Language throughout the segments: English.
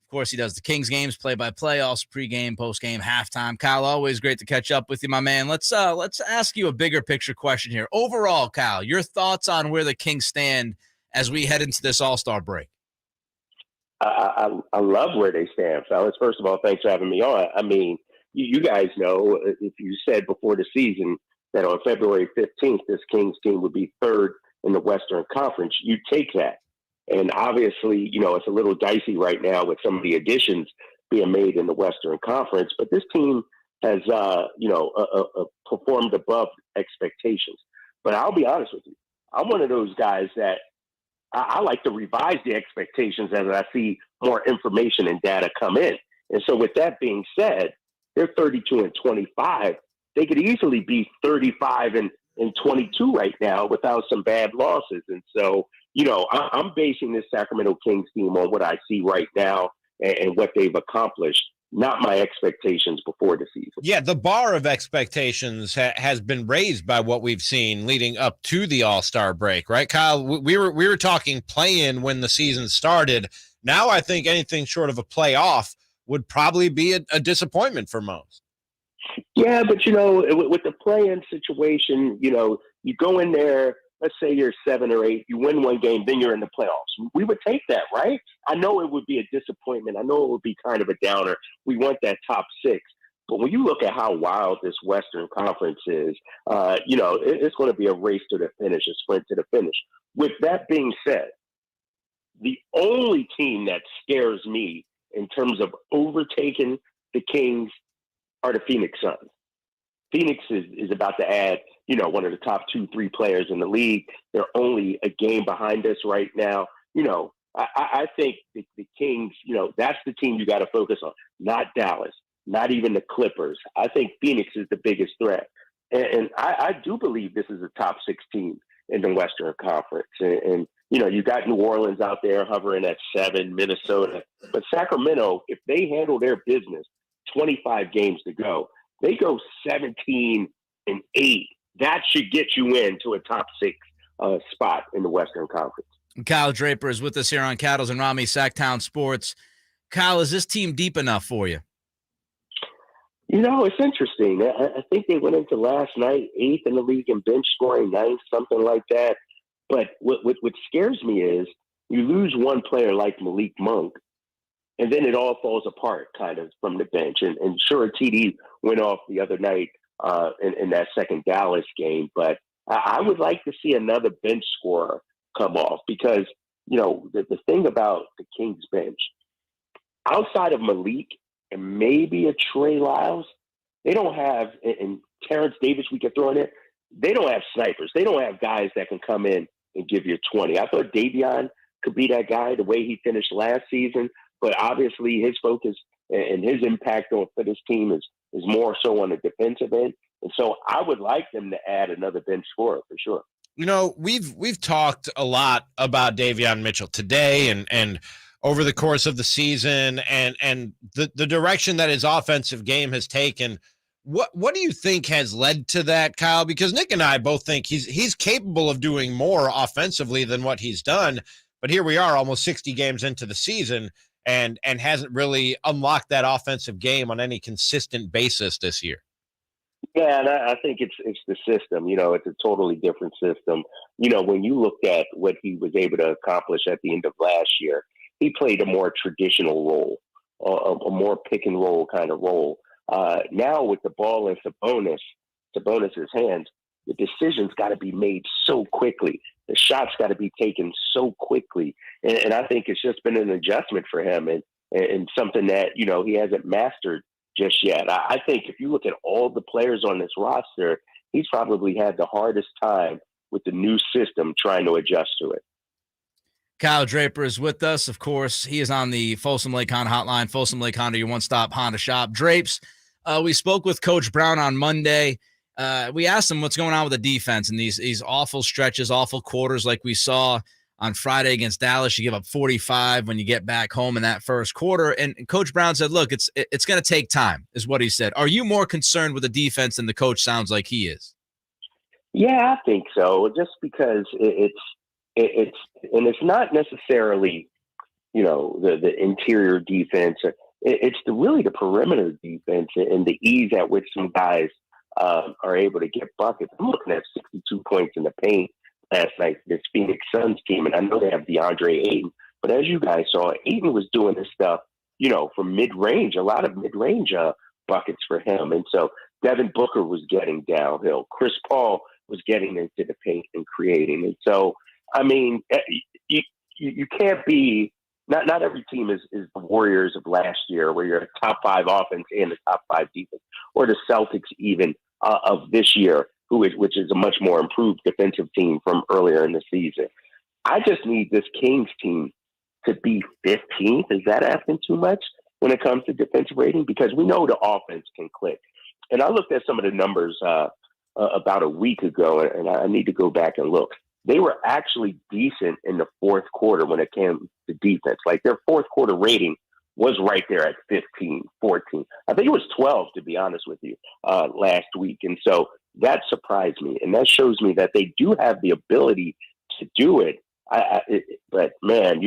Of course, he does the Kings games, play-by-play, also pregame, postgame, halftime. Kyle, always great to catch up with you, my man. Let's ask you a bigger picture question here. Overall, Kyle, your thoughts on where the Kings stand as we head into this All-Star break? I love where they stand, fellas. First of all, thanks for having me on. I mean, you guys know, if you said before the season that on February 15th, this Kings team would be third in the Western Conference, you take that. And obviously, it's a little dicey right now with some of the additions being made in the Western Conference, but this team has, performed above expectations. But I'll be honest with you. I'm one of those guys that I like to revise the expectations as I see more information and data come in. And so with that being said, they're 32-25. They could easily be 35-22 right now without some bad losses. And so, I'm basing this Sacramento Kings team on what I see right now and what they've accomplished, not my expectations before the season. Yeah, the bar of expectations has been raised by what we've seen leading up to the All-Star break, right, Kyle? We were talking play-in when the season started. Now I think anything short of a playoff would probably be a disappointment for most. Yeah, but, with the play-in situation, you go in there, let's say you're 7 or 8, you win one game, then you're in the playoffs. We would take that, right? I know it would be a disappointment. I know it would be kind of a downer. We want that top 6. But when you look at how wild this Western Conference is, it's going to be a race to the finish, a sprint to the finish. With that being said, the only team that scares me in terms of overtaking the Kings are the Phoenix Suns. Phoenix is about to add, one of the top 2-3 players in the league. They're only a game behind us right now. I think the Kings, that's the team you got to focus on, not Dallas, not even the Clippers. I think Phoenix is the biggest threat. And I do believe this is a top 6 team in the Western Conference. And you got New Orleans out there hovering at 7, Minnesota. But Sacramento, if they handle their business, 25 games to go, they go 17-8. That should get you into a top 6 spot in the Western Conference. Kyle Draper is with us here on Cattles Ramie, Sactown Sports. Kyle, is this team deep enough for you? It's interesting. I think they went into last night 8th in the league in bench scoring, 9th, something like that. But what scares me is you lose one player like Malik Monk, and then it all falls apart kind of from the bench. And sure, TD went off the other night in that second Dallas game. But I would like to see another bench scorer come off because, the thing about the Kings bench, outside of Malik and maybe a Trey Lyles, they don't have, and Terrence Davis we could throw in there, they don't have snipers. They don't have guys that can come in and give you 20. I thought Davion could be that guy the way he finished last season. But obviously his focus and his impact for this team is more so on the defensive end. And so I would like them to add another bench scorer for sure. We've talked a lot about Davion Mitchell today and over the course of the season and the direction that his offensive game has taken. What do you think has led to that, Kyle? Because Nick and I both think he's capable of doing more offensively than what he's done. But here we are almost 60 games into the season and hasn't really unlocked that offensive game on any consistent basis this year. Yeah, and I think it's the system. It's a totally different system. When you looked at what he was able to accomplish at the end of last year, he played a more traditional role, a more pick and roll kind of role. Now with the ball in Sabonis' hands, the decisions got to be made so quickly. The shots got to be taken so quickly. And I think it's just been an adjustment for him and something that, he hasn't mastered just yet. I think if you look at all the players on this roster, he's probably had the hardest time with the new system trying to adjust to it. Kyle Draper is with us. Of course, he is on the Folsom Lake Honda hotline. Folsom Lake Honda, your one-stop Honda shop. Drapes, we spoke with Coach Brown on Monday. We asked him what's going on with the defense and these awful stretches, awful quarters like we saw on Friday against Dallas. You give up 45 when you get back home in that first quarter. And Coach Brown said, look, it's going to take time, is what he said. Are you more concerned with the defense than the coach sounds like he is? Yeah, I think so. Just because it's not necessarily the interior defense. It's really the perimeter defense and the ease at which some guys are able to get buckets. I'm looking at 62 points in the paint last night for this Phoenix Suns team, and I know they have DeAndre Ayton, but as you guys saw, Ayton was doing this stuff, from mid-range, a lot of mid-range buckets for him. And so Devin Booker was getting downhill. Chris Paul was getting into the paint and creating. And so, I mean, you can't be – not every team is the Warriors of last year where you're a top 5 offense and a top 5 defense, or the Celtics even of this year, which is a much more improved defensive team from earlier in the season. I just need this Kings team to be 15th. Is that asking too much when it comes to defensive rating? Because we know the offense can click. And I looked at some of the numbers about a week ago, and I need to go back and look. They were actually decent in the fourth quarter when it came to defense. Like their fourth quarter rating was right there at 15, 14. I think it was 12, to be honest with you, last week. And so that surprised me. And that shows me that they do have the ability to do it. But man,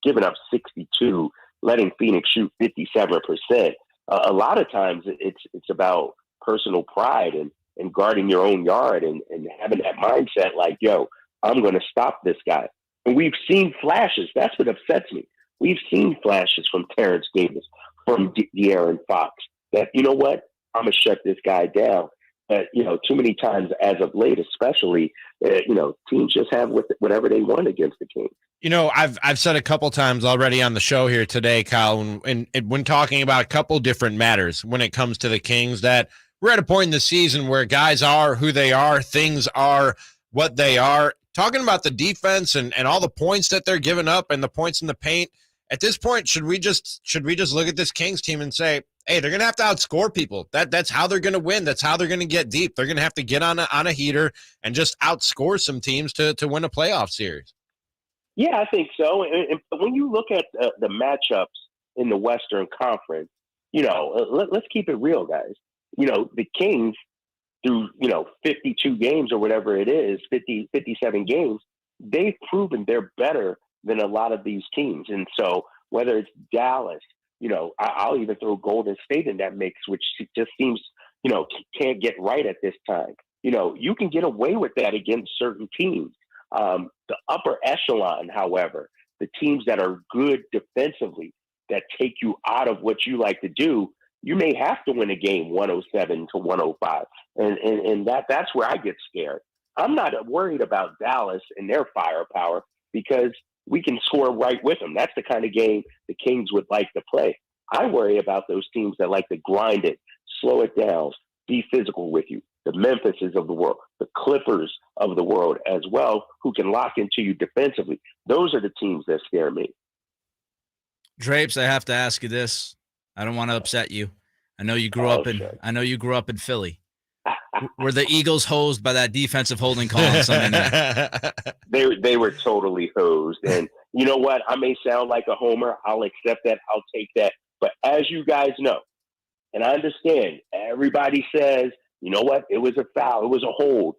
giving up 62, letting Phoenix shoot 57%. A lot of times it's about personal pride and guarding your own yard and having that mindset like, yo, I'm going to stop this guy. And we've seen flashes. That's what upsets me. We've seen flashes from Terrence Davis, from De'Aaron Fox, that, you know what, I'm going to shut this guy down. But, too many times as of late, especially, teams just have whatever they want against the Kings. I've said a couple times already on the show here today, Kyle, when talking about a couple different matters when it comes to the Kings, that we're at a point in the season where guys are who they are, things are what they are. Talking about the defense and all the points that they're giving up and the points in the paint, at this point, should we just look at this Kings team and say, hey, they're going to have to outscore people. That's how they're going to win. That's how they're going to get deep. They're going to have to get on a heater and just outscore some teams to win a playoff series. Yeah, I think so. And when you look at the matchups in the Western Conference, let's keep it real, guys. The Kings, through 52 games or whatever it is, 57 games, they've proven they're better than a lot of these teams. And so whether it's Dallas, I'll even throw Golden State in that mix, which just seems, can't get right at this time. You can get away with that against certain teams. The upper echelon, however, the teams that are good defensively, that take you out of what you like to do, you may have to win a game 107 to 105. And that's where I get scared. I'm not worried about Dallas and their firepower because we can score right with them. That's the kind of game the Kings would like to play. I worry about those teams that like to grind it, slow it down, be physical with you. The Memphises of the world, the Clippers of the world as well, who can lock into you defensively. Those are the teams that scare me. Drapes, I have to ask you this. I don't want to upset you. I know you grew up in Philly. Were the Eagles hosed by that defensive holding call on Sunday night? They were totally hosed. And you know what? I may sound like a homer. I'll accept that. I'll take that. But as you guys know, and I understand, everybody says, you know what? It was a foul. It was a hold.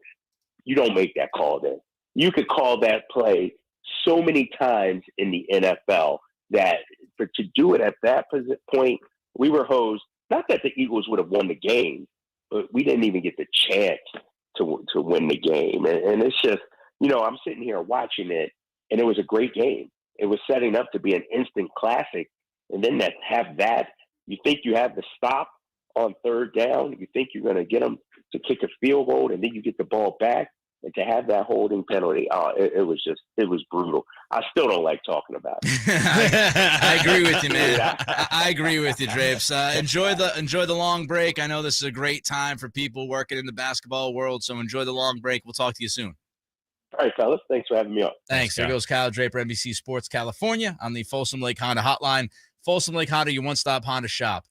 You don't make that call then. You could call that play so many times in the NFL that to do it at that point, we were hosed. Not that the Eagles would have won the game, but we didn't even get the chance to win the game. And it's just, I'm sitting here watching it, and it was a great game. It was setting up to be an instant classic. And then you think you have the stop on third down. You think you're going to get them to kick a field goal, and then you get the ball back. And to have that holding penalty, it was brutal. I still don't like talking about it. I agree with you, man. I agree with you, Drapes. Enjoy the long break. I know this is a great time for people working in the basketball world, so enjoy the long break. We'll talk to you soon. All right, fellas. Thanks for having me on. Thanks. There goes Kyle Draper, NBC Sports California, on the Folsom Lake Honda Hotline. Folsom Lake Honda, your one-stop Honda shop.